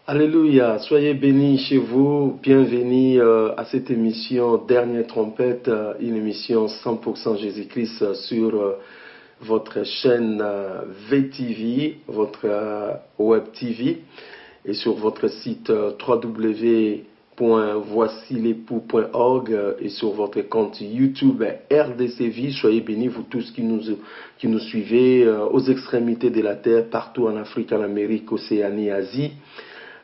Alléluia, soyez bénis chez vous, bienvenue à cette émission Dernière Trompette, une émission 100% Jésus-Christ sur votre chaîne VTV, votre Web TV et sur votre site www.voicilepoux.org et sur votre compte YouTube RDCV. Soyez bénis, vous tous qui nous suivez aux extrémités de la terre, partout en Afrique, en Amérique, Océanie, Asie.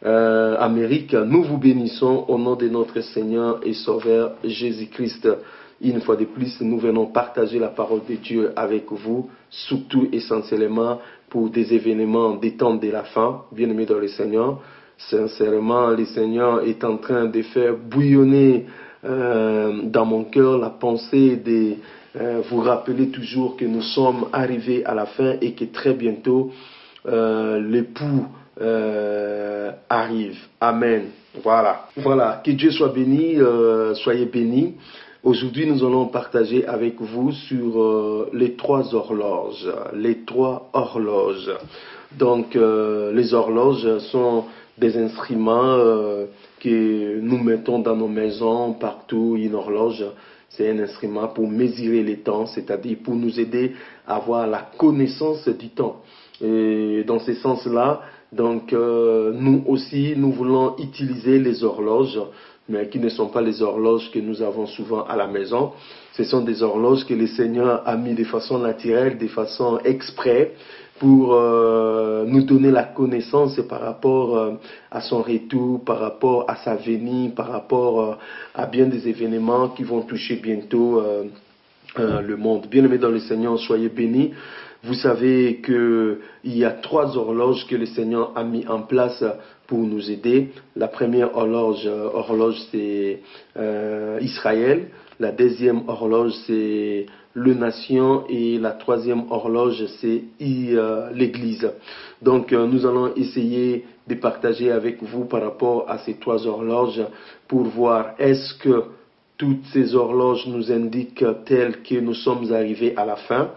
Amérique, nous vous bénissons au nom de notre Seigneur et Sauveur Jésus-Christ. Une fois de plus, nous venons partager la parole de Dieu avec vous, surtout essentiellement pour des événements des temps de la fin, bien-aimés dans le Seigneur. Sincèrement, le Seigneur est en train de faire bouillonner dans mon cœur la pensée de vous rappeler toujours que nous sommes arrivés à la fin et que très bientôt l'époux arrive. Amen. Voilà. Que Dieu soit béni, soyez bénis. Aujourd'hui, nous allons partager avec vous sur les trois horloges. Donc, les horloges sont des instruments que nous mettons dans nos maisons, partout. Une horloge, c'est un instrument pour mesurer les temps, c'est-à-dire pour nous aider à avoir la connaissance du temps. Et dans ce sens-là, donc nous aussi, nous voulons utiliser les horloges, mais qui ne sont pas les horloges que nous avons souvent à la maison. Ce sont des horloges que le Seigneur a mis de façon naturelle, de façon exprès, pour nous donner la connaissance par rapport à son retour, par rapport à sa venue, par rapport à bien des événements qui vont toucher bientôt le monde. Bien-aimés dans le Seigneur, soyez bénis. Vous savez qu'il y a trois horloges que le Seigneur a mis en place pour nous aider. La première horloge c'est Israël. La deuxième horloge, c'est le nation. Et la troisième horloge, c'est l'Église. Donc, nous allons essayer de partager avec vous par rapport à ces trois horloges pour voir est-ce que toutes ces horloges nous indiquent tel que nous sommes arrivés à la fin.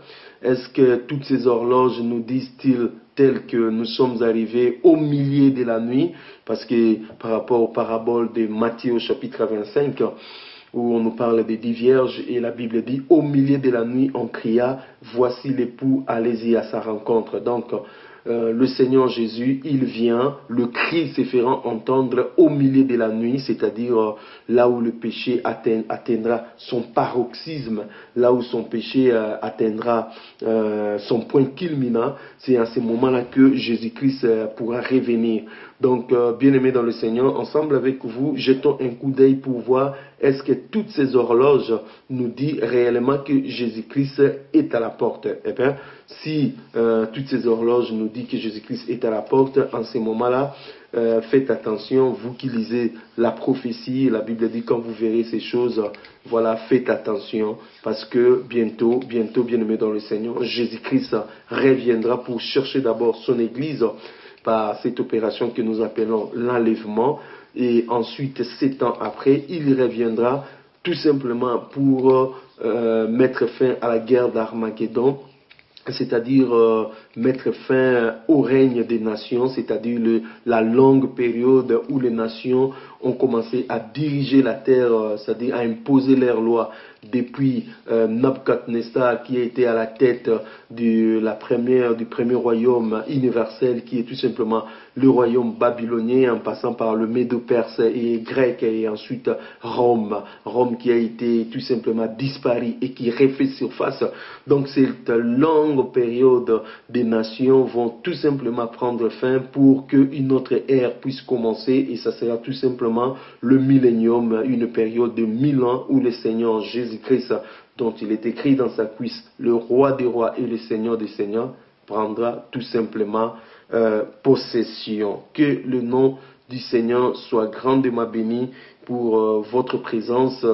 Est-ce que toutes ces horloges nous disent-ils tel que nous sommes arrivés au milieu de la nuit? Parce que par rapport aux paraboles de Matthieu au chapitre 25, où on nous parle des 10 vierges, et la Bible dit, au milieu de la nuit, on cria, voici l'époux, allez-y à sa rencontre. Donc, le Seigneur Jésus, il vient, le cri se fera entendre au milieu de la nuit, c'est-à-dire là où le péché atteindra son paroxysme, là où son péché atteindra son point culminant, c'est à ce moment-là que Jésus-Christ pourra revenir. Donc, bien-aimés dans le Seigneur, ensemble avec vous, jetons un coup d'œil pour voir est-ce que toutes ces horloges nous disent réellement que Jésus-Christ est à la porte. Eh bien, si toutes ces horloges nous disent que Jésus-Christ est à la porte, en ce moment-là, faites attention, vous qui lisez la prophétie, la Bible dit quand vous verrez ces choses, voilà, faites attention, parce que bientôt, bien-aimés dans le Seigneur, Jésus-Christ reviendra pour chercher d'abord son Église, par cette opération que nous appelons l'enlèvement, et ensuite 7 ans après il reviendra tout simplement pour mettre fin à la guerre d'Armageddon, c'est-à-dire mettre fin au règne des nations, c'est-à-dire la longue période où les nations ont commencé à diriger la terre, c'est-à-dire à imposer leurs lois depuis Nabucodonosor qui a été à la tête du premier royaume universel qui est tout simplement le royaume babylonien en passant par le Médo-Perse et grec et ensuite Rome qui a été tout simplement disparu et qui refait surface. Donc cette longue période des nations vont tout simplement prendre fin pour qu'une autre ère puisse commencer et ça sera tout simplement le millénium, une période de 1000 ans où le Seigneur Jésus-Christ, dont il est écrit dans sa cuisse, le roi des rois et le Seigneur des seigneurs, prendra tout simplement possession. Que le nom du Seigneur soit grandement béni pour votre présence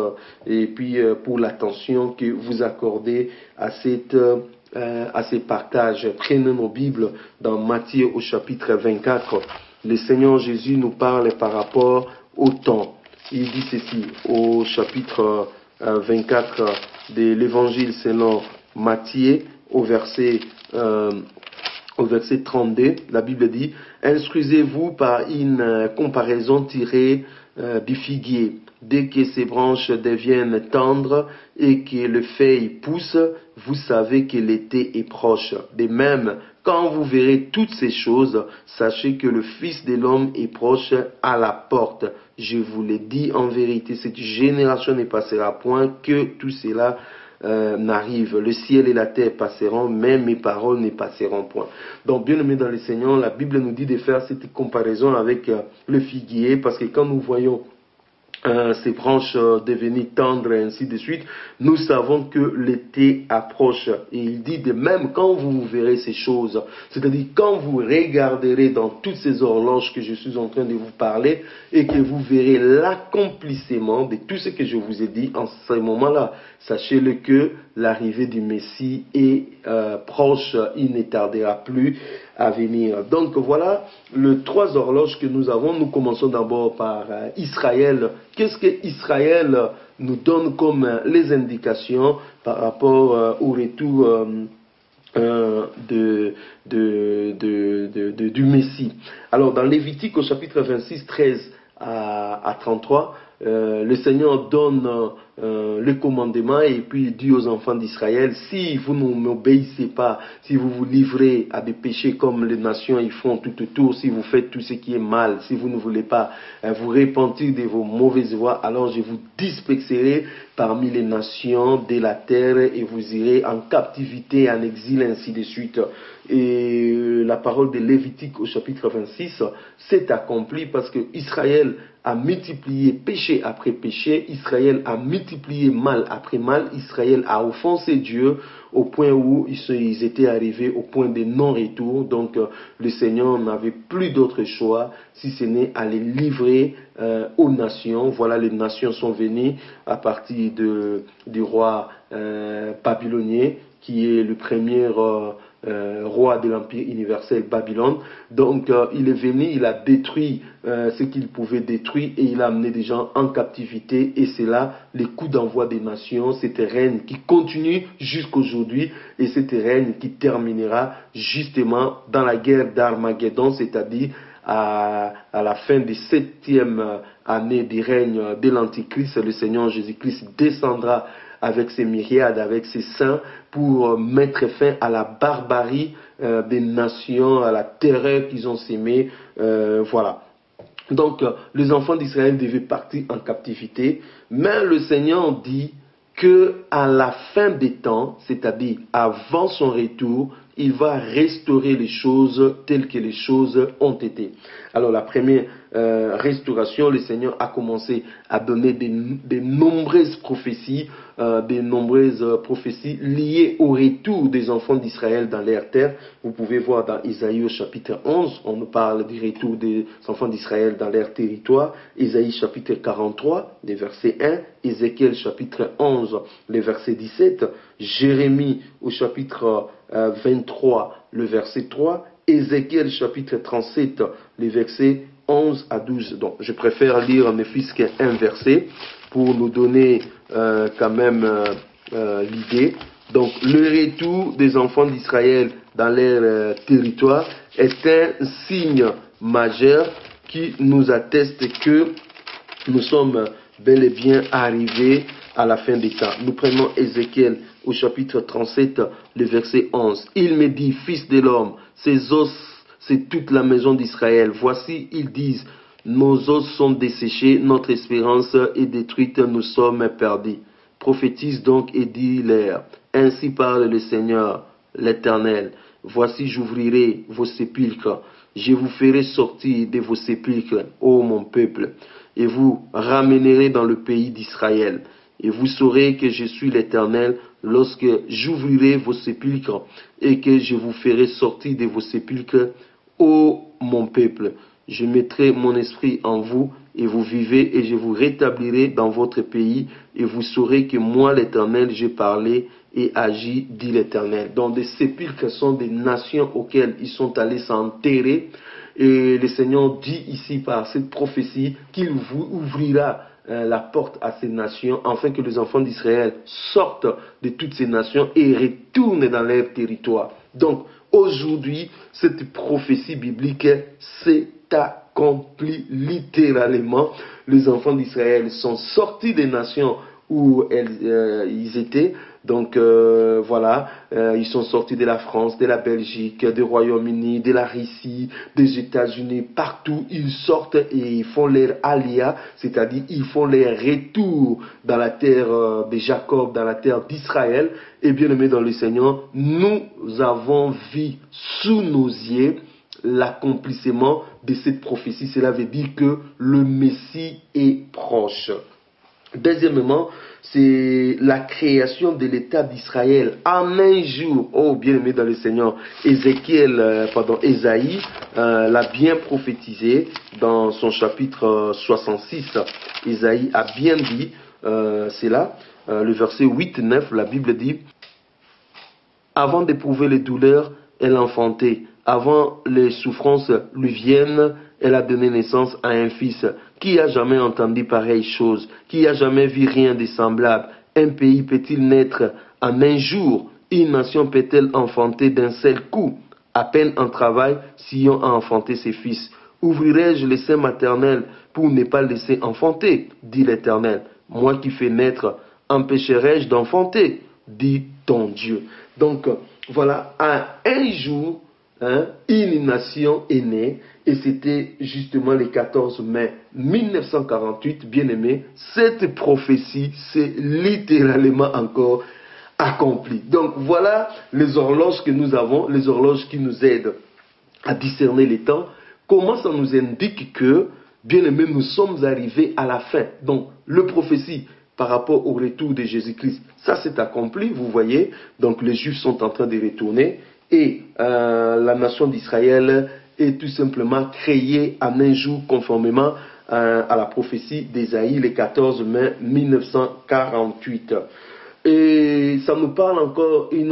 et puis pour l'attention que vous accordez à ces partages. Prenez nos Bibles dans Matthieu au chapitre 24. Le Seigneur Jésus nous parle par rapport au temps. Il dit ceci au chapitre 24 de l'évangile selon Matthieu au verset au verset 32, la Bible dit, « Instruisez-vous par une comparaison tirée du figuier. Dès que ses branches deviennent tendres et que les feuilles poussent, vous savez que l'été est proche. De même, quand vous verrez toutes ces choses, sachez que le Fils de l'homme est proche à la porte. Je vous le dis en vérité, cette génération ne passera point que tout cela n'arrive. Le ciel et la terre passeront, mais mes paroles ne passeront point. » Donc, bien aimé dans le Seigneur, la Bible nous dit de faire cette comparaison avec le figuier, parce que quand nous voyons ces branches devenir tendres et ainsi de suite, nous savons que l'été approche. Et il dit de même quand vous verrez ces choses, c'est-à-dire quand vous regarderez dans toutes ces horloges que je suis en train de vous parler et que vous verrez l'accomplissement de tout ce que je vous ai dit en ce moment-là, sachez-le que l'arrivée du Messie est proche, il ne tardera plus à venir. Donc voilà les 3 horloges que nous avons. Nous commençons d'abord par Israël. Qu'est-ce que Israël nous donne comme les indications par rapport au retour du Messie? Alors dans Lévitique au chapitre 26, 13 à 33, le Seigneur donne le commandement et puis il dit aux enfants d'Israël, si vous ne m'obéissez pas, si vous vous livrez à des péchés comme les nations y font tout autour, si vous faites tout ce qui est mal, si vous ne voulez pas vous repentir de vos mauvaises voies, alors je vous disperserai parmi les nations de la terre et vous irez en captivité, en exil, ainsi de suite. Et la parole de Lévitique au chapitre 26 s'est accomplie parce que Israël a multiplié péché après péché, Israël a multiplié mal après mal, Israël a offensé Dieu au point où ils étaient arrivés au point de non-retour. Donc le Seigneur n'avait plus d'autre choix si ce n'est à les livrer aux nations. Voilà, les nations sont venues à partir du roi babylonien qui est le premier roi de l'Empire universel Babylone. Donc il est venu, il a détruit ce qu'il pouvait détruire et il a amené des gens en captivité, et c'est là les coups d'envoi des nations, cette règne qui continue jusqu'aujourd'hui et cette règne qui terminera justement dans la guerre d'Armageddon, c'est-à-dire à la fin des 7e année du règne de l'Antichrist. Le Seigneur Jésus-Christ descendra avec ses myriades, avec ses saints, pour mettre fin à la barbarie des nations, à la terreur qu'ils ont sémée. Voilà. Donc, les enfants d'Israël devaient partir en captivité, mais le Seigneur dit que à la fin des temps, c'est-à-dire avant son retour, il va restaurer les choses telles que les choses ont été. Alors la première restauration, le Seigneur a commencé à donner des nombreuses prophéties, liées au retour des enfants d'Israël dans leur terre. Vous pouvez voir dans Isaïe au chapitre 11, on nous parle du retour des enfants d'Israël dans leur territoire. Isaïe chapitre 43, les versets 1, Ézéchiel chapitre 11, les versets 17, Jérémie au chapitre 23, le verset 3, Ézéchiel chapitre 37, les versets 11 à 12. Donc, je préfère lire ne fût-ce qu'un verset pour nous donner quand même l'idée. Donc, le retour des enfants d'Israël dans leur territoire est un signe majeur qui nous atteste que nous sommes bel et bien arrivés à la fin des temps. Nous prenons Ézéchiel au chapitre 37, le verset 11. Il me dit, fils de l'homme, ces os, c'est toute la maison d'Israël. Voici, ils disent, nos os sont desséchés, notre espérance est détruite, nous sommes perdus. Prophétise donc et dis-leur, ainsi parle le Seigneur, l'Éternel. Voici, j'ouvrirai vos sépulcres, je vous ferai sortir de vos sépulcres, ô mon peuple, et vous ramènerez dans le pays d'Israël. Et vous saurez que je suis l'Éternel lorsque j'ouvrirai vos sépulcres et que je vous ferai sortir de vos sépulcres, ô mon peuple. Je mettrai mon esprit en vous et vous vivez et je vous rétablirai dans votre pays et vous saurez que moi l'Éternel j'ai parlé et agi, dit l'Éternel. Donc des sépulcres sont des nations auxquelles ils sont allés s'enterrer et le Seigneur dit ici par cette prophétie qu'il vous ouvrira la porte à ces nations, afin que les enfants d'Israël sortent de toutes ces nations et retournent dans leur territoire. Donc, aujourd'hui, cette prophétie biblique s'est accomplie littéralement. Les enfants d'Israël sont sortis des nations où ils étaient. Donc voilà, ils sont sortis de la France, de la Belgique, du Royaume-Uni, de la Russie, des États-Unis, partout ils sortent et ils font leur alia, c'est-à-dire ils font leur retour dans la terre de Jacob, dans la terre d'Israël. Et bien aimés dans le Seigneur, nous avons vu sous nos yeux l'accomplissement de cette prophétie. Cela veut dire que le Messie est proche. Deuxièmement, c'est la création de l'État d'Israël en un jour. Oh, bien aimé dans le Seigneur, Ésaïe l'a bien prophétisé dans son chapitre 66. Ésaïe a bien dit, c'est là, le verset 8-9, la Bible dit: avant d'éprouver les douleurs, elle a enfanté. Avant les souffrances lui viennent, elle a donné naissance à un fils. Qui a jamais entendu pareille chose? Qui a jamais vu rien de semblable? Un pays peut-il naître en un jour? Une nation peut-elle enfanter d'un seul coup? À peine en travail, Sion a enfanté ses fils. Ouvrirai-je les seins maternels pour ne pas laisser enfanter? Dit l'Éternel. Moi qui fais naître, empêcherai-je d'enfanter? Dit ton Dieu. Donc, voilà, à un jour, une nation est née, et c'était justement le 14 mai 1948, bien aimé, cette prophétie s'est littéralement encore accomplie. Donc voilà les horloges que nous avons, les horloges qui nous aident à discerner les temps. Comment ça nous indique que, bien aimé, nous sommes arrivés à la fin. Donc le prophétie par rapport au retour de Jésus-Christ, ça s'est accompli, vous voyez. Donc les Juifs sont en train de retourner. Et la nation d'Israël est tout simplement créée en un jour conformément à la prophétie d'Ésaïe le 14 mai 1948. Et ça nous parle encore un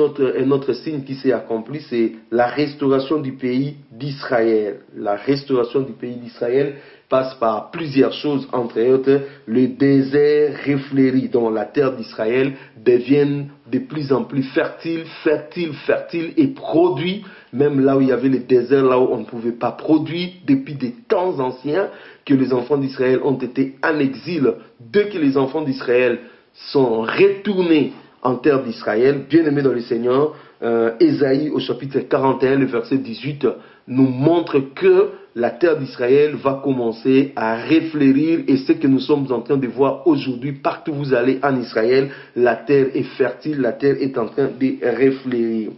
autre signe qui s'est accompli, c'est la restauration du pays d'Israël. La restauration du pays d'Israël passe par plusieurs choses, entre autres le désert réfléchi, dont la terre d'Israël devient de plus en plus fertile et produit, même là où il y avait le désert, là où on ne pouvait pas produire, depuis des temps anciens que les enfants d'Israël ont été en exil. Dès que les enfants d'Israël sont retournés en terre d'Israël, bien-aimés dans le Seigneur, Ésaïe au chapitre 41, le verset 18, nous montre que la terre d'Israël va commencer à réfléchir, et ce que nous sommes en train de voir aujourd'hui, partout où vous allez en Israël, la terre est fertile, la terre est en train de réfléchir.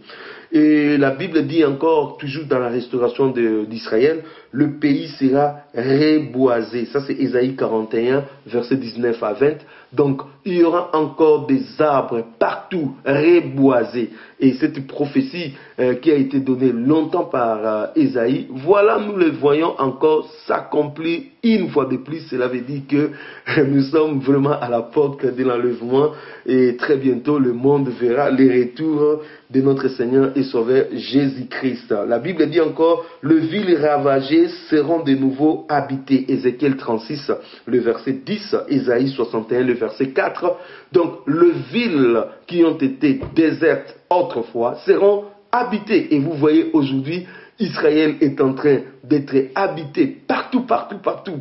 Et la Bible dit encore, toujours dans la restauration d'Israël, le pays sera reboisé. Ça c'est Ésaïe 41, verset 19 à 20. Donc il y aura encore des arbres partout reboisés. Et cette prophétie qui a été donnée longtemps par Ésaïe, voilà, nous le voyons encore s'accomplir une fois de plus. Cela veut dire que nous sommes vraiment à la porte de l'enlèvement, et très bientôt le monde verra le retour de notre Seigneur et Sauveur Jésus-Christ. La Bible dit encore, les villes ravagées seront de nouveau habitées. Ézéchiel 36, le verset 10, Ésaïe 61, le verset 4. Donc, les villes qui ont été désertes autrefois seront habitées. Et vous voyez aujourd'hui, Israël est en train d'être habité partout.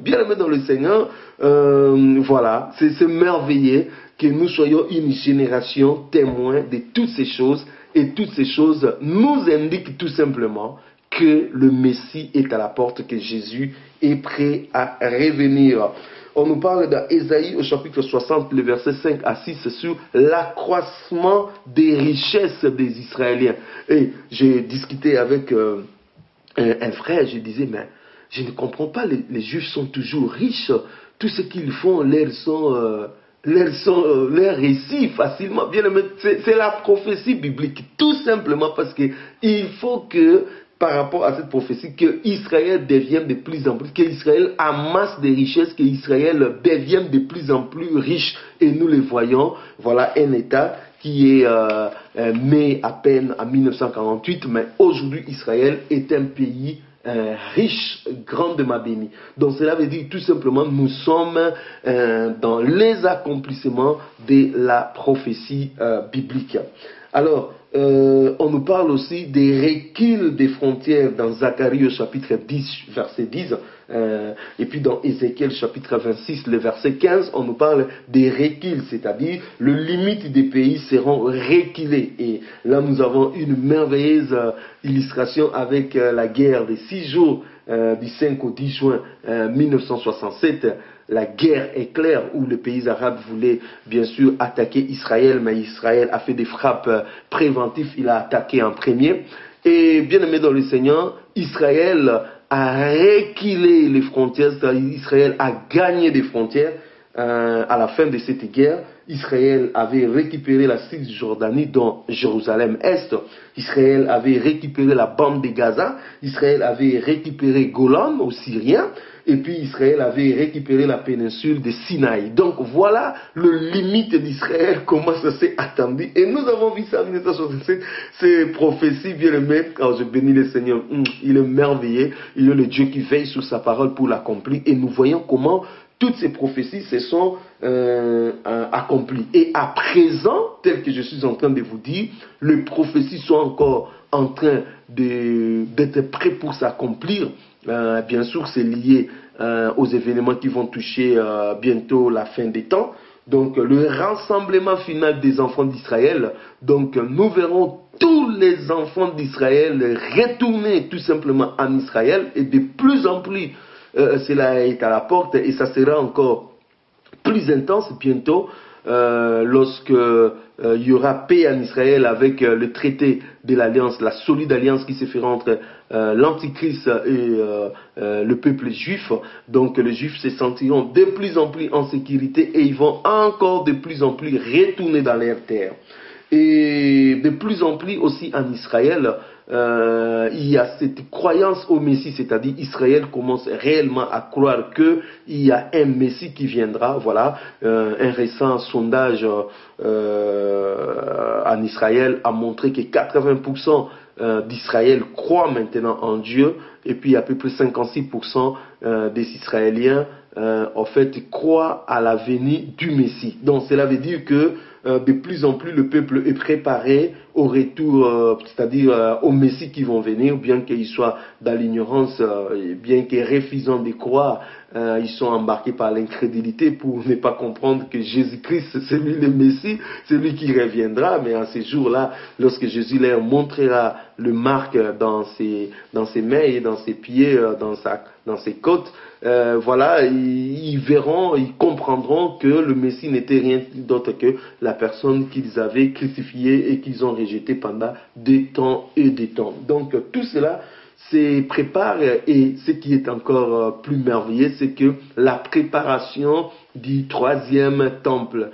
Bien aimé dans le Seigneur, voilà, c'est merveilleux que nous soyons une génération témoin de toutes ces choses. Et toutes ces choses nous indiquent tout simplement que le Messie est à la porte, que Jésus est prêt à revenir. On nous parle d'Ésaïe au chapitre 60, le verset 5 à 6, sur l'accroissement des richesses des Israéliens. Et j'ai discuté avec un frère, je disais, mais je ne comprends pas, les Juifs sont toujours riches, tout ce qu'ils font leur récit facilement. Bien aimé, c'est la prophétie biblique, tout simplement parce que il faut que, par rapport à cette prophétie, que Israël devienne de plus en plus, que Israël amasse des richesses, que Israël devienne de plus en plus riche. Et nous le voyons, voilà un État qui est né à peine en 1948, mais aujourd'hui Israël est un pays riche, grandement béni. Donc cela veut dire tout simplement nous sommes dans les accomplissements de la prophétie biblique. Alors, on nous parle aussi des reculs des frontières dans Zacharie au chapitre 10, verset 10, et puis dans Ézéchiel chapitre 26, le verset 15, on nous parle des reculs, c'est-à-dire le limite des pays seront reculés. Et là, nous avons une merveilleuse illustration avec la guerre des 6 jours du 5 au 10 juin 1967. La guerre éclair où les pays arabes voulaient bien sûr attaquer Israël, mais Israël a fait des frappes préventives, il a attaqué en premier. Et bien aimé dans le Seigneur, Israël a reculé les frontières, c'est-à-dire Israël a gagné des frontières à la fin de cette guerre. Israël avait récupéré la Cisjordanie dans Jérusalem-Est. Israël avait récupéré la bande de Gaza. Israël avait récupéré Golan aux Syriens. Et puis Israël avait récupéré la péninsule de Sinaï. Donc voilà le limite d'Israël, comment ça s'est attendu. Et nous avons vu ça en 1967, ces prophéties bien aimées. Alors je bénis le Seigneur, il est merveilleux. Il est le Dieu qui veille sur sa parole pour l'accomplir. Et nous voyons comment toutes ces prophéties se sont accomplies. Et à présent, tel que je suis en train de vous dire, les prophéties sont encore en train d'être prêtes pour s'accomplir. Bien sûr, c'est lié aux événements qui vont toucher bientôt la fin des temps. Donc, le rassemblement final des enfants d'Israël. Donc, nous verrons tous les enfants d'Israël retourner tout simplement en Israël. Et de plus en plus, cela est à la porte et ça sera encore plus intense bientôt. Lorsque il y aura paix en Israël avec le traité de l'alliance, la solide alliance qui se fera entre l'antichrist et le peuple juif. Donc les juifs se sentiront de plus en plus en sécurité et ils vont encore de plus en plus retourner dans leur terre. Et de plus en plus aussi en Israël, il y a cette croyance au Messie, c'est-à-dire Israël commence réellement à croire qu'il y a un Messie qui viendra. Voilà, un récent sondage en Israël a montré que 80% d'Israël croient maintenant en Dieu, et puis à peu près 56% des Israéliens en fait croient à la venue du Messie. Donc cela veut dire que de plus en plus le peuple est préparé au retour, c'est-à-dire au Messie qui vont venir, bien qu'ils soient dans l'ignorance, bien qu'ils refusant de croire, ils sont embarqués par l'incrédulité pour ne pas comprendre que Jésus-Christ, c'est lui le Messie, c'est lui qui reviendra. Mais à ces jours-là, lorsque Jésus leur montrera le marque dans ses mains et dans ses pieds, dans ses côtes, voilà, ils verront, ils comprendront que le Messie n'était rien d'autre que la personne qu'ils avaient crucifiée et qu'ils ont rejetée pendant des temps et des temps. Donc tout cela se prépare, et ce qui est encore plus merveilleux, c'est que la préparation du 3e temple.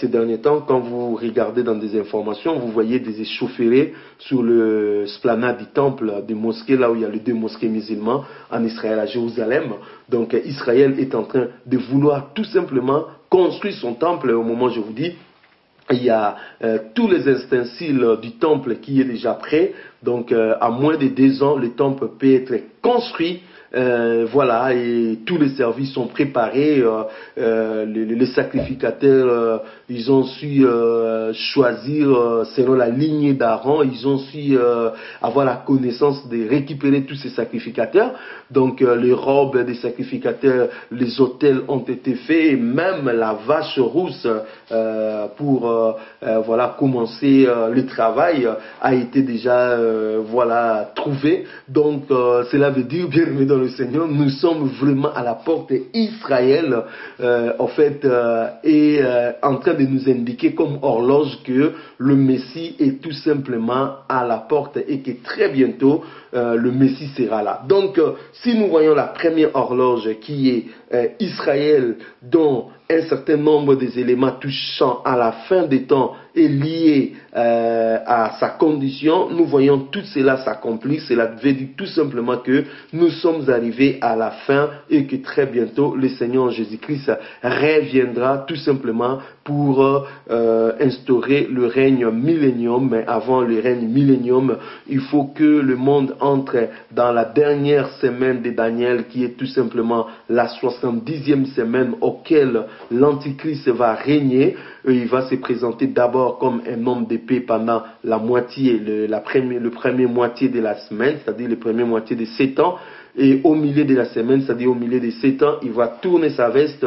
Ces derniers temps, quand vous regardez dans des informations, vous voyez des échauffourées sur le esplanade du temple des mosquées, là où il y a les 2 mosquées musulmanes en Israël, à Jérusalem. Donc Israël est en train de vouloir tout simplement construire son temple. Au moment où je vous dis, il y a tous les ustensiles du temple qui est déjà prêt. Donc à moins de 2 ans, le temple peut être construit. Voilà, et tous les services sont préparés. Les sacrificateurs, ils ont su choisir selon la lignée d'Aaron. Ils ont su avoir la connaissance de récupérer tous ces sacrificateurs. Donc les robes des sacrificateurs, les autels ont été faits, et même la vache rousse pour voilà commencer le travail a été déjà voilà trouvée. Donc cela veut dire, bien aimé dans le Seigneur, nous sommes vraiment à la porte. Israël en fait est en train de nous indiquer comme horloge que le Messie est tout simplement à la porte et que très bientôt le Messie sera là. Donc si nous voyons la première horloge qui est Israël, dont un certain nombre des éléments touchant à la fin des temps est lié à sa condition, nous voyons tout cela s'accomplir. Cela veut dire tout simplement que nous sommes arrivés à la fin et que très bientôt le Seigneur Jésus-Christ reviendra tout simplement pour instaurer le règne millénium. Mais avant le règne millénium, il faut que le monde entre dans la dernière semaine de Daniel, qui est tout simplement la 70e semaine auquel l'Antichrist va régner. Il va se présenter d'abord comme un homme d'épée pendant la moitié, le premier moitié de la semaine, c'est-à-dire le premier moitié de 7 ans. Et au milieu de la semaine, c'est-à-dire au milieu de 7 ans, il va tourner sa veste.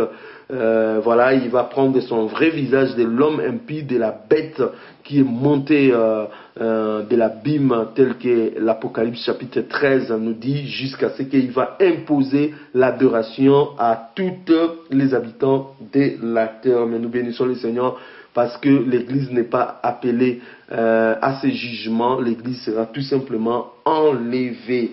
Voilà, il va prendre son vrai visage de l'homme impie, de la bête qui est montée de l'abîme, tel que l'Apocalypse chapitre 13 nous dit, jusqu'à ce qu'il va imposer l'adoration à tous les habitants de la terre. Mais nous bénissons le Seigneur parce que l'Église n'est pas appelée à ce jugement. L'Église sera tout simplement enlevée.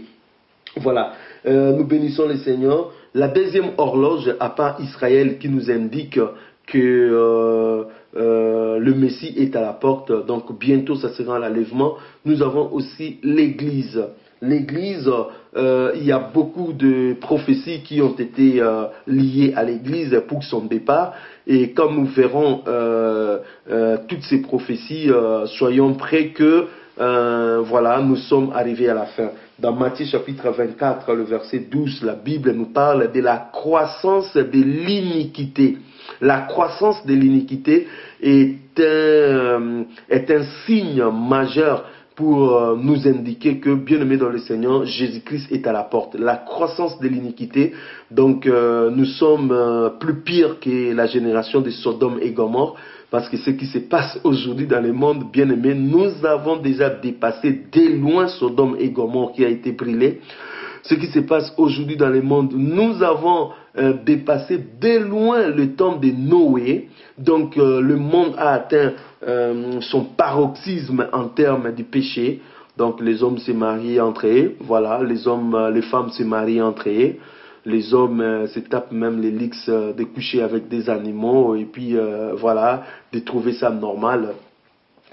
Voilà, nous bénissons le Seigneur. La deuxième horloge, à part Israël, qui nous indique que le Messie est à la porte, donc bientôt ça sera l'enlèvement. Nous avons aussi l'Église. L'Église, il y a beaucoup de prophéties qui ont été liées à l'Église pour son départ. Et comme nous verrons toutes ces prophéties, soyons prêts que voilà, nous sommes arrivés à la fin. Dans Matthieu chapitre 24, le verset 12, la Bible nous parle de la croissance de l'iniquité. La croissance de l'iniquité est un signe majeur pour nous indiquer que, bien-aimés dans le Seigneur, Jésus-Christ est à la porte. La croissance de l'iniquité, donc nous sommes plus pires que la génération de Sodome et Gomorrhe, parce que ce qui se passe aujourd'hui dans le monde, bien-aimés, nous avons déjà dépassé de loin Sodome et Gomorrhe qui a été brûlé. Ce qui se passe aujourd'hui dans le monde, nous avons dépassé de loin le temps de Noé. Donc le monde a atteint son paroxysme en termes du péché. Donc les hommes se marient entre eux, voilà, les femmes se marient entre eux. Les hommes se tapent même les licks de coucher avec des animaux et puis voilà, de trouver ça normal.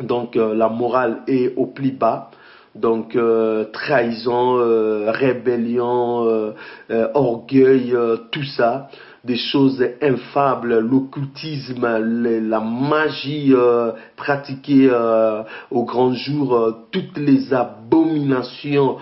Donc la morale est au plus bas. Donc trahison, rébellion, orgueil, tout ça, des choses infables, l'occultisme, la magie pratiquée au grand jour, toutes les abominations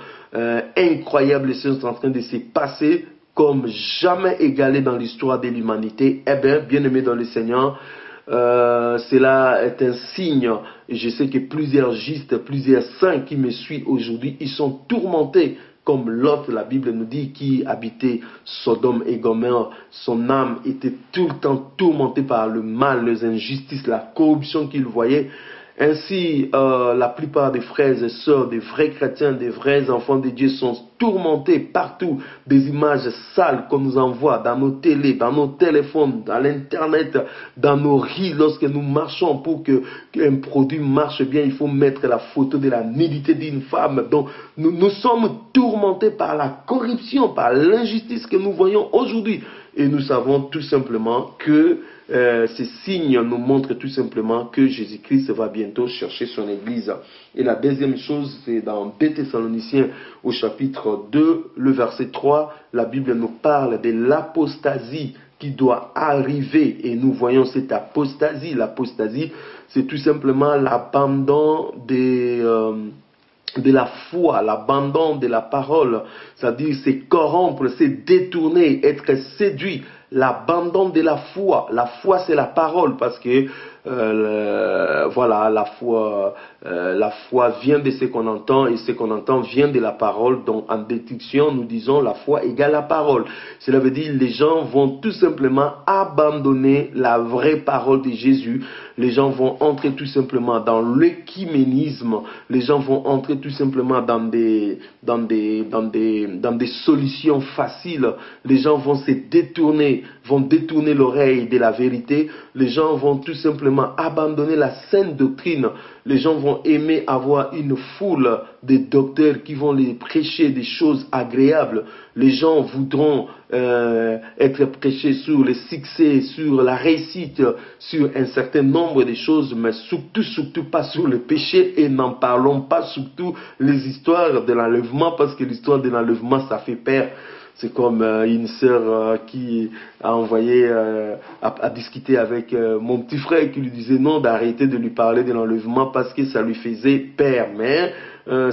incroyables sont en train de se passer comme jamais égalé dans l'histoire de l'humanité. Eh bien, bien-aimés dans le Seigneur, cela est un signe. Et je sais que plusieurs justes, plusieurs saints qui me suivent aujourd'hui, ils sont tourmentés comme Lot, la Bible nous dit, qui habitait Sodome et Gomorrhe. Son âme était tout le temps tourmentée par le mal, les injustices, la corruption qu'il voyait. Ainsi, la plupart des frères et sœurs, des vrais chrétiens, des vrais enfants de Dieu sont tourmentés partout. Des images sales qu'on nous envoie dans nos télés, dans nos téléphones, dans l'internet, dans nos riz. Lorsque nous marchons, pour qu'un produit marche bien, il faut mettre la photo de la nudité d'une femme. Donc, nous sommes tourmentés par la corruption, par l'injustice que nous voyons aujourd'hui. Et nous savons tout simplement que ces signes nous montrent tout simplement que Jésus-Christ va bientôt chercher son Église. Et la deuxième chose, c'est dans 2 Thessaloniciens au chapitre 2, le verset 3, la Bible nous parle de l'apostasie qui doit arriver. Et nous voyons cette apostasie. L'apostasie, c'est tout simplement l'abandon de la foi, l'abandon de la parole, c'est-à-dire c'est corrompre, c'est détourner, être séduit, l'abandon de la foi. La foi, c'est la parole, parce que voilà, la foi vient de ce qu'on entend, et ce qu'on entend vient de la parole. Donc en déduction, nous disons la foi égale la parole. Cela veut dire les gens vont tout simplement abandonner la vraie parole de Jésus. Les gens vont entrer tout simplement dans l'écuménisme. Les gens vont entrer tout simplement dans des solutions faciles. Les gens vont se détourner, vont détourner l'oreille de la vérité. Les gens vont tout simplement abandonner la saine doctrine. Les gens vont aimer avoir une foule de docteurs qui vont les prêcher des choses agréables. Les gens voudront être prêchés sur le succès, sur la réussite, sur un certain nombre de choses, mais surtout pas sur le péché, et n'en parlons pas surtout les histoires de l'enlèvement, parce que l'histoire de l'enlèvement, ça fait peur. C'est comme une sœur qui a envoyé, a discuté avec mon petit frère qui lui disait non d'arrêter de lui parler de l'enlèvement parce que ça lui faisait peur. Mais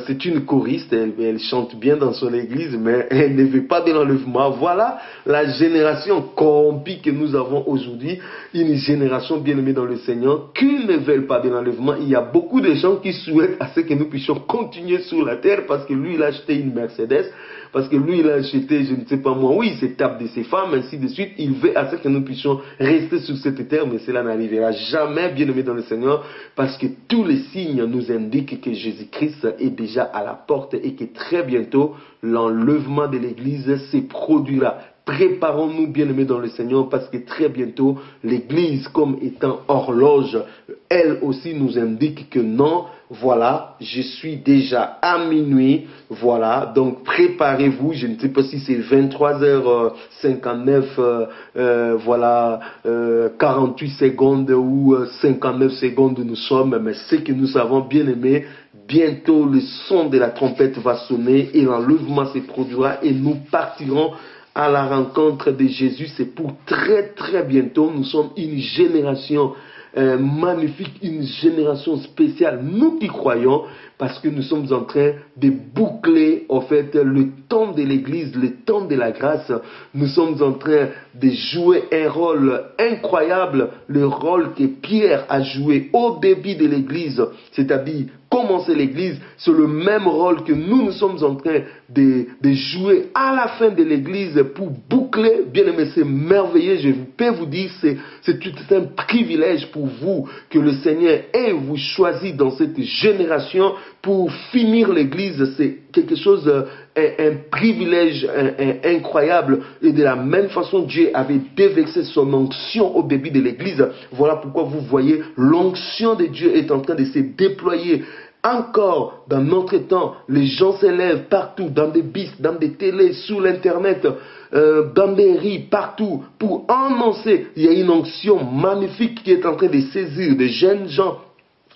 c'est une choriste, elle chante bien dans son église, mais elle ne veut pas de l'enlèvement. Voilà la génération corrompue que nous avons aujourd'hui, une génération bien aimée dans le Seigneur, qui ne veulent pas de l'enlèvement. Il y a beaucoup de gens qui souhaitent à ce que nous puissions continuer sur la terre parce que lui, il a acheté une Mercedes, parce que lui, il a acheté, je ne sais pas moi, oui, il se tape de ses femmes, ainsi de suite. Il veut à ce que nous puissions rester sur cette terre, mais cela n'arrivera jamais, bien aimé dans le Seigneur, parce que tous les signes nous indiquent que Jésus-Christ est déjà à la porte et que très bientôt, l'enlèvement de l'Église se produira. Préparons-nous, bien-aimés dans le Seigneur, parce que très bientôt, l'Église, comme étant horloge, elle aussi nous indique que non, voilà, je suis déjà à minuit, voilà, donc préparez-vous, je ne sais pas si c'est 23h59, voilà, 48 secondes ou 59 secondes nous sommes, mais ce que nous savons, bien-aimés, bientôt le son de la trompette va sonner et l'enlèvement se produira et nous partirons à la rencontre de Jésus. C'est pour très très bientôt. Nous sommes une génération magnifique, une génération spéciale. Nous qui croyons, parce que nous sommes en train de boucler en fait le temps de l'Église, le temps de la grâce. Nous sommes en train de jouer un rôle incroyable, le rôle que Pierre a joué au début de l'Église, c'est-à-dire commencer l'Église. C'est le même rôle que nous sommes en train de jouer à la fin de l'Église pour boucler. Bien aimé, c'est merveilleux. Je peux vous dire, c'est tout un privilège pour vous que le Seigneur ait vous choisi dans cette génération pour finir l'Église. C'est quelque chose, un privilège incroyable. Et de la même façon, Dieu avait déversé son onction au début de l'Église. Voilà pourquoi vous voyez, l'onction de Dieu est en train de se déployer. Encore dans notre temps, les gens s'élèvent partout, dans des bis, dans des télés, sur l'internet, dans des rues, partout, pour annoncer. Il y a une onction magnifique qui est en train de saisir des jeunes gens,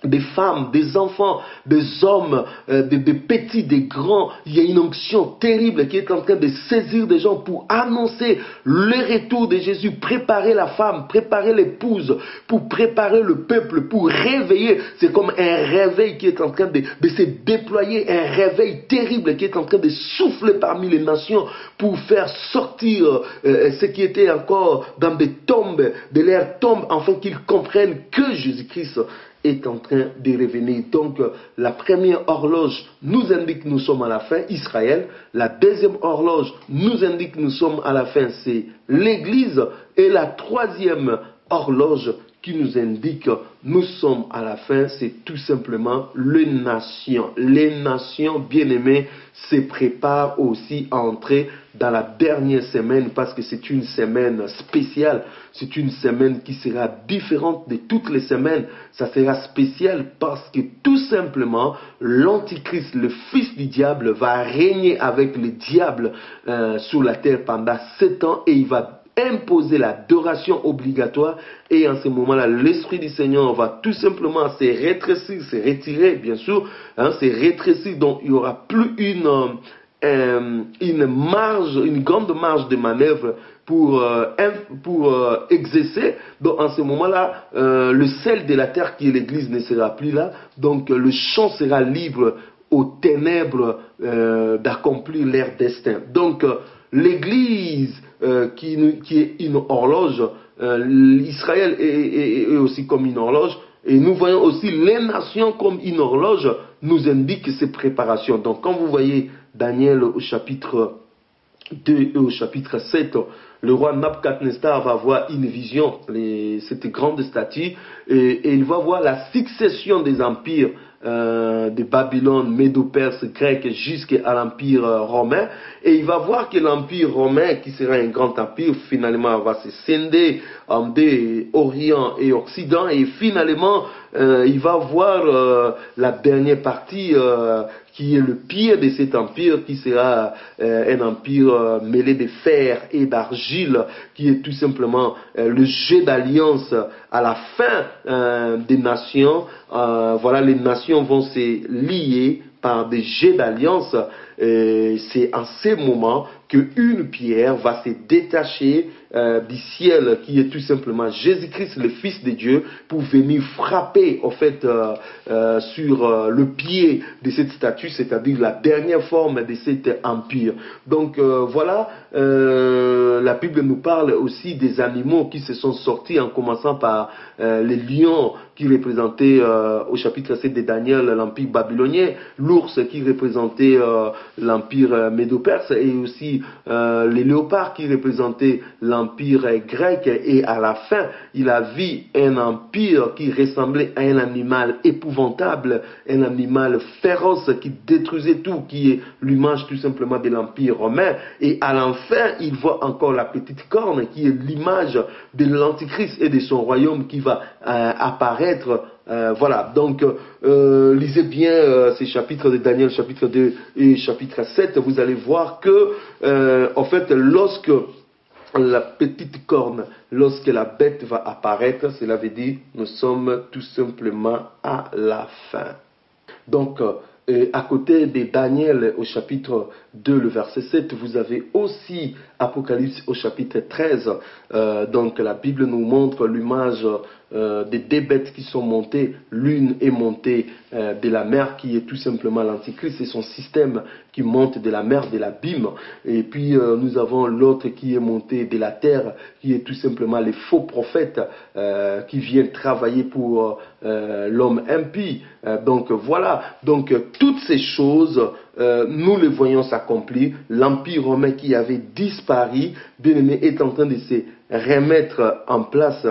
des femmes, des enfants, des hommes, des petits, des grands. Il y a une onction terrible qui est en train de saisir des gens pour annoncer le retour de Jésus, préparer la femme, préparer l'épouse, pour préparer le peuple, pour réveiller. C'est comme un réveil qui est en train de se déployer, un réveil terrible qui est en train de souffler parmi les nations pour faire sortir ce qui était encore dans des tombes, de leurs tombes, afin qu'ils comprennent que Jésus-Christ est en train de revenir. Donc, la première horloge nous indique que nous sommes à la fin, Israël. La deuxième horloge nous indique que nous sommes à la fin, c'est l'Église. Et la troisième horloge qui nous indique que nous sommes à la fin, c'est tout simplement les nations. Les nations, bien-aimées, se préparent aussi à entrer dans la dernière semaine parce que c'est une semaine spéciale. C'est une semaine qui sera différente de toutes les semaines. Ça sera spécial parce que tout simplement, l'Antichrist, le fils du diable, va régner avec le diable sur la terre pendant 7 ans et il va imposer l'adoration obligatoire et en ce moment-là, l'Esprit du Seigneur va tout simplement se rétrécir, se retirer, bien sûr, se rétrécir, donc il n'y aura plus une marge, une grande marge de manœuvre pour exercer. Donc en ce moment-là, le sel de la terre qui est l'Église ne sera plus là, donc le champ sera libre aux ténèbres d'accomplir leur destin. Donc l'Église qui est une horloge, Israël est aussi comme une horloge, et nous voyons aussi les nations comme une horloge, nous indique ces préparations. Donc quand vous voyez Daniel au chapitre 2 et au chapitre 7, le roi Nabuchodonosor va voir une vision, cette grande statue, et il va voir la succession des empires de Babylone, Médo-Perse, grec, jusqu'à l'empire romain, et il va voir que l'empire romain, qui sera un grand empire, finalement va se scinder en deux, Orient et Occident, et finalement il va voir la dernière partie qui est le pied de cet empire, qui sera un empire mêlé de fer et d'argile, qui est tout simplement le jeu d'alliance à la fin des nations. Voilà, les nations vont se lier par des jeux d'alliance. C'est en ces moments qu'une pierre va se détacher du ciel, qui est tout simplement Jésus-Christ, le Fils de Dieu, pour venir frapper en fait sur le pied de cette statue, c'est-à-dire la dernière forme de cet empire. Donc voilà, la Bible nous parle aussi des animaux qui se sont sortis, en commençant par les lions qui représentaient au chapitre 7 de Daniel l'empire babylonien, l'ours qui représentait l'empire médo-perse, et aussi les léopards qui représentaient l'empire grec. Et à la fin, il a vu un empire qui ressemblait à un animal épouvantable, un animal féroce qui détruisait tout, qui est l'image tout simplement de l'empire romain. Et à l'enfer, il voit encore la petite corne qui est l'image de l'antichrist et de son royaume qui va apparaître. Voilà, donc lisez bien ces chapitres de Daniel, chapitre 2 et chapitre 7, vous allez voir que en fait, lorsque la petite corne, lorsque la bête va apparaître, cela veut dire nous sommes tout simplement à la fin. Donc, à côté de Daniel au chapitre 2, le verset 7, vous avez aussi Apocalypse au chapitre 13. Donc la Bible nous montre l'image des deux bêtes qui sont montées. L'une est montée de la mer, qui est tout simplement l'Antichrist, c'est son système qui monte de la mer, de l'abîme. Et puis nous avons l'autre qui est monté de la terre, qui est tout simplement les faux prophètes qui viennent travailler pour l'homme impie. Donc voilà, donc toutes ces choses, nous les voyons s'accomplir. L'empire romain qui avait disparu, bien aimé, est en train de se remettre en place.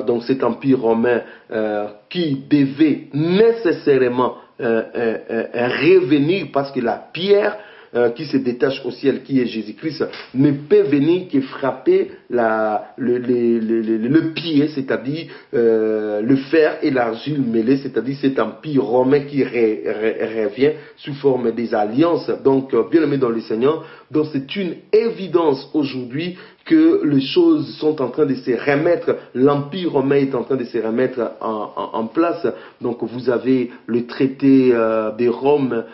Donc cet empire romain qui devait nécessairement revenir, parce que la pierre qui se détache au ciel, qui est Jésus-Christ, ne peut venir que frapper le pied, c'est-à-dire le fer et l'argile mêlés, c'est-à-dire cet empire romain qui revient sous forme des alliances. Donc, bien aimé dans le Seigneur, donc c'est une évidence aujourd'hui que les choses sont en train de se remettre, l'empire romain est en train de se remettre en place. Donc vous avez le traité de Rome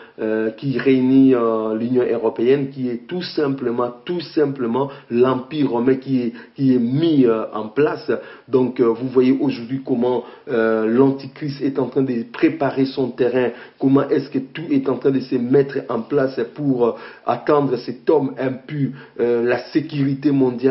qui réunit l'Union européenne, qui est tout simplement l'empire romain qui est mis en place. Donc vous voyez aujourd'hui comment l'antichrist est en train de préparer son terrain, comment est-ce que tout est en train de se mettre en place pour attendre cet homme impur, la sécurité mondiale,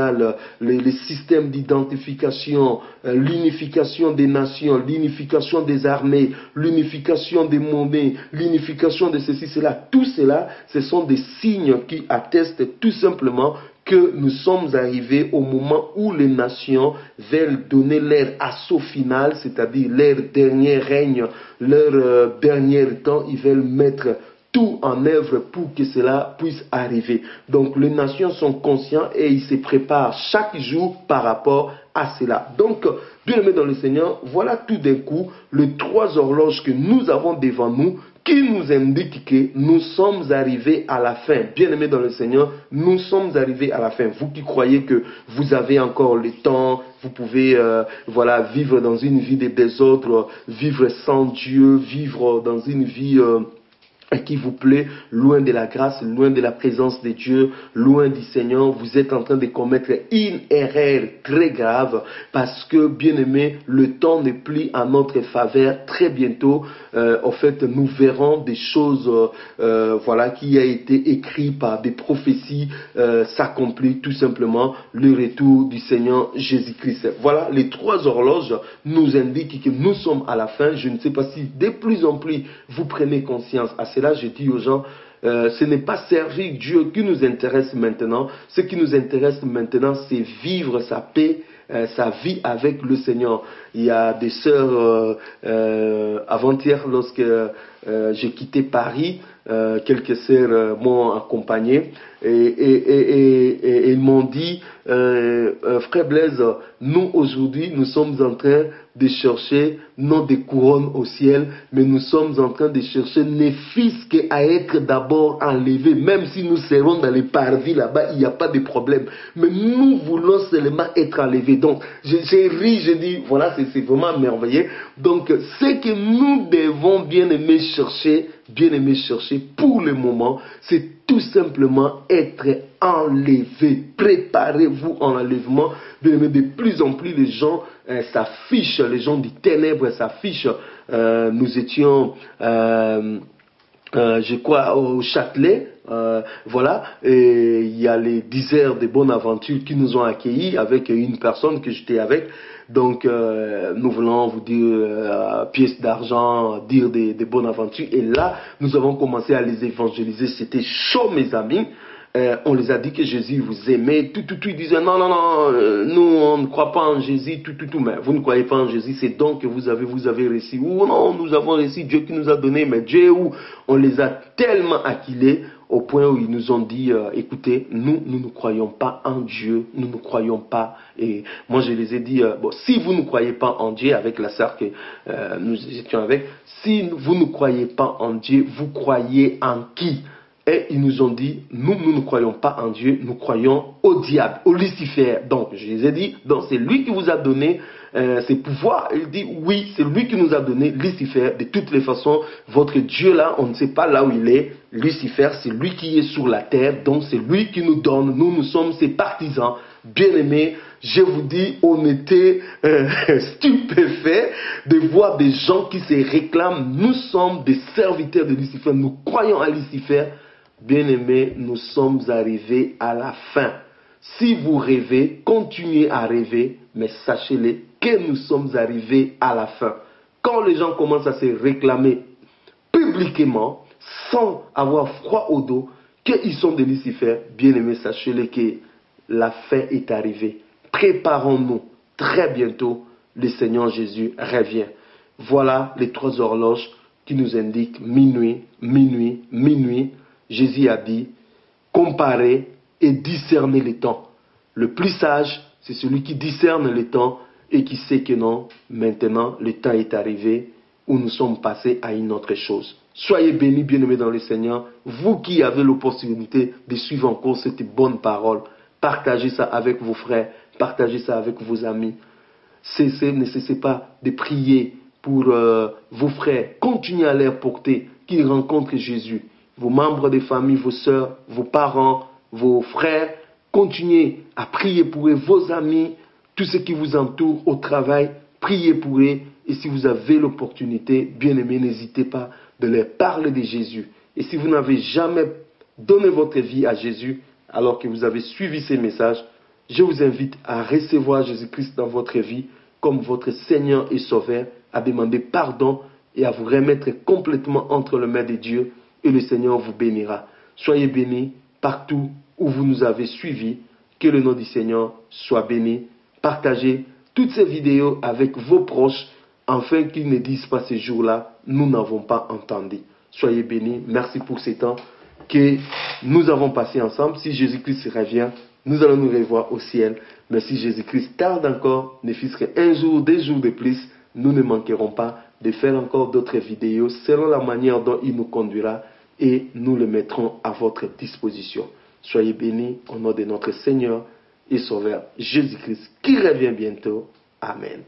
les systèmes d'identification, l'unification des nations, l'unification des armées, l'unification des monnaies, l'unification de ceci, cela. Tout cela, ce sont des signes qui attestent tout simplement que nous sommes arrivés au moment où les nations veulent donner leur assaut final, c'est-à-dire leur dernier règne, leur dernier temps, ils veulent mettre tout en œuvre pour que cela puisse arriver. Donc les nations sont conscientes et ils se préparent chaque jour par rapport à cela. Donc, bien aimé dans le Seigneur, voilà tout d'un coup les trois horloges que nous avons devant nous qui nous indiquent que nous sommes arrivés à la fin. Bien aimé dans le Seigneur, nous sommes arrivés à la fin. Vous qui croyez que vous avez encore le temps, vous pouvez vivre dans une vie de désordre, vivre sans Dieu, vivre dans une vie qui vous plaît, loin de la grâce, loin de la présence de Dieu, loin du Seigneur, vous êtes en train de commettre une erreur très grave, parce que, bien aimé, le temps n'est plus en notre faveur. Très bientôt, en fait, nous verrons des choses, qui a été écrit par des prophéties, s'accomplir tout simplement, le retour du Seigneur Jésus-Christ. Voilà, les trois horloges nous indiquent que nous sommes à la fin. Je ne sais pas si de plus en plus vous prenez conscience à cela. Là, je dis aux gens, ce n'est pas servir Dieu qui nous intéresse maintenant. Ce qui nous intéresse maintenant, c'est vivre sa paix, sa vie avec le Seigneur. Il y a des sœurs, avant-hier, lorsque j'ai quitté Paris, quelques sœurs m'ont accompagné et ils m'ont dit, frère Blaise, nous aujourd'hui, nous sommes en train de chercher non des couronnes au ciel, mais nous sommes en train de chercher les fils à être d'abord enlevés. Même si nous serons dans les parvis là-bas, il n'y a pas de problème. Mais nous voulons seulement être enlevés. Donc, j'ai ri, j'ai dit, voilà, c'est vraiment merveilleux. Donc, ce que nous devons bien aimer chercher bien-aimés, cherchez pour le moment, c'est tout simplement être enlevé. Préparez-vous en enlèvement. Bien-aimés, de plus en plus les gens s'affichent, les gens des ténèbres s'affichent. Nous étions... je crois au Châtelet, voilà, et il y a les diseurs de Bonaventure qui nous ont accueillis avec une personne que j'étais avec. Donc, nous voulons vous dire pièces d'argent, dire des Bonaventure. Et là, nous avons commencé à les évangéliser. C'était chaud, mes amis. On les a dit que Jésus vous aimait, ils disaient non, nous on ne croit pas en Jésus, mais vous ne croyez pas en Jésus, c'est donc que vous avez reçu, ou non, nous avons reçu Dieu qui nous a donné, mais Dieu, où on les a tellement acquilés au point où ils nous ont dit, écoutez, nous ne croyons pas en Dieu, nous ne croyons pas, et moi je les ai dit, bon, si vous ne croyez pas en Dieu, avec la sœur que nous étions avec, si vous ne croyez pas en Dieu, vous croyez en qui? Et ils nous ont dit, nous ne croyons pas en Dieu, nous croyons au diable, au Lucifer. Donc, je les ai dit, donc c'est lui qui vous a donné ses pouvoirs. Il dit, oui, c'est lui qui nous a donné Lucifer. De toutes les façons, votre Dieu là, on ne sait pas là où il est. Lucifer, c'est lui qui est sur la terre, donc c'est lui qui nous donne. Nous sommes ses partisans. Bien-aimés, je vous dis, on était stupéfaits de voir des gens qui se réclament. Nous sommes des serviteurs de Lucifer, nous croyons à Lucifer. Bien-aimés, nous sommes arrivés à la fin. Si vous rêvez, continuez à rêver, mais sachez-le que nous sommes arrivés à la fin. Quand les gens commencent à se réclamer publiquement, sans avoir froid au dos, qu'ils sont de Lucifer, bien-aimés, sachez-le que la fin est arrivée. Préparons-nous. Très bientôt, le Seigneur Jésus revient. Voilà les 3 horloges qui nous indiquent minuit, minuit, minuit. Jésus a dit, comparez et discernez les temps. Le plus sage, c'est celui qui discerne les temps et qui sait que non, maintenant, le temps est arrivé où nous sommes passés à une autre chose. Soyez bénis, bien-aimés dans le Seigneur. Vous qui avez l'opportunité de suivre encore cette bonne parole, partagez ça avec vos frères, partagez ça avec vos amis. Ne cessez pas de prier pour vos frères. Continuez à les porter, qu'ils rencontrent Jésus. Vos membres de famille, vos sœurs, vos parents, vos frères, continuez à prier pour eux, vos amis, tous ceux qui vous entourent au travail, priez pour eux. Et si vous avez l'opportunité, bien aimé, n'hésitez pas de leur parler de Jésus. Et si vous n'avez jamais donné votre vie à Jésus, alors que vous avez suivi ces messages, je vous invite à recevoir Jésus-Christ dans votre vie comme votre Seigneur et Sauveur, à demander pardon et à vous remettre complètement entre les mains de Dieu. Et le Seigneur vous bénira. Soyez bénis partout où vous nous avez suivis. Que le nom du Seigneur soit béni. Partagez toutes ces vidéos avec vos proches, afin qu'ils ne disent pas ce jour-là, nous n'avons pas entendu. Soyez bénis. Merci pour ces temps que nous avons passé ensemble. Si Jésus-Christ revient, nous allons nous revoir au ciel. Mais si Jésus-Christ tarde encore, ne fût-ce qu'un jour, 2 jours de plus, nous ne manquerons pas de faire encore d'autres vidéos selon la manière dont il nous conduira et nous le mettrons à votre disposition. Soyez bénis au nom de notre Seigneur et Sauveur Jésus-Christ qui revient bientôt. Amen.